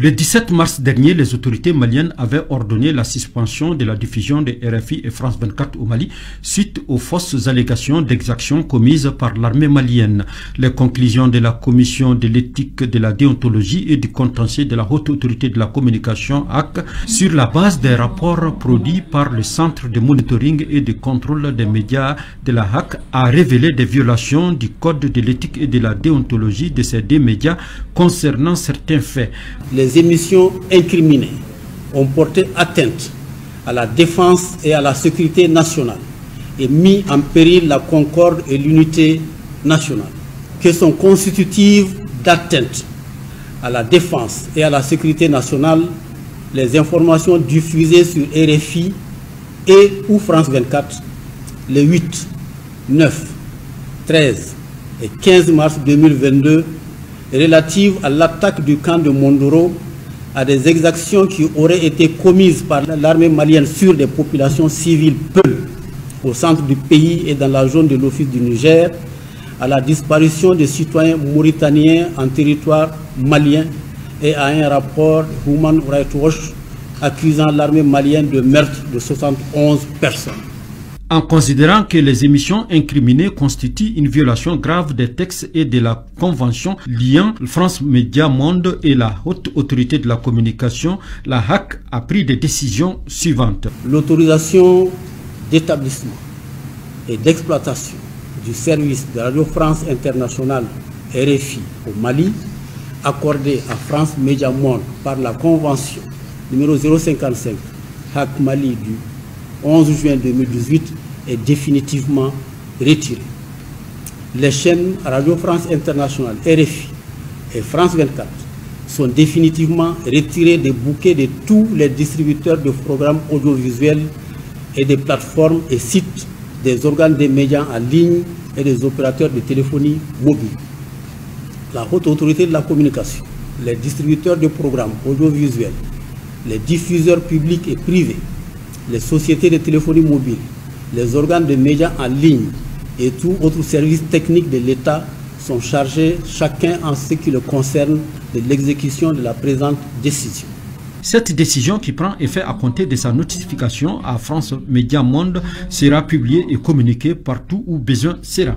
Le 17 mars dernier, les autorités maliennes avaient ordonné la suspension de la diffusion de RFI et France 24 au Mali suite aux fausses allégations d'exactions commises par l'armée malienne. Les conclusions de la commission de l'éthique, de la déontologie et du contentieux de la haute autorité de la communication HAC, sur la base des rapports produits par le Centre de monitoring et de contrôle des médias de la HAC, a révélé des violations du code de l'éthique et de la déontologie de ces deux médias concernant certains faits. Les émissions incriminées ont porté atteinte à la défense et à la sécurité nationale et mis en péril la concorde et l'unité nationale, que sont constitutives d'atteinte à la défense et à la sécurité nationale les informations diffusées sur RFI et ou France 24 les 8, 9, 13 et 15 mars 2022 relatives à l'attaque du camp de Mondoro, à des exactions qui auraient été commises par l'armée malienne sur des populations civiles peules au centre du pays et dans la zone de l'Office du Niger, à la disparition des citoyens mauritaniens en territoire malien et à un rapport Human Rights Watch accusant l'armée malienne de meurtre de 71 personnes. En considérant que les émissions incriminées constituent une violation grave des textes et de la convention liant France Média Monde et la haute autorité de la communication, la HAC a pris des décisions suivantes. L'autorisation d'établissement et d'exploitation du service de Radio France Internationale RFI au Mali, accordée à France Média Monde par la convention numéro 055 HAC Mali du 11 juin 2018 est définitivement retiré. Les chaînes Radio France Internationale, RFI et France 24 sont définitivement retirées des bouquets de tous les distributeurs de programmes audiovisuels et des plateformes et sites des organes des médias en ligne et des opérateurs de téléphonie mobile. La haute autorité de la communication, les distributeurs de programmes audiovisuels, les diffuseurs publics et privés, les sociétés de téléphonie mobile, les organes de médias en ligne et tout autre service technique de l'État sont chargés, chacun en ce qui le concerne, de l'exécution de la présente décision. Cette décision, qui prend effet à compter de sa notification à France Média Monde, sera publiée et communiquée partout où besoin sera.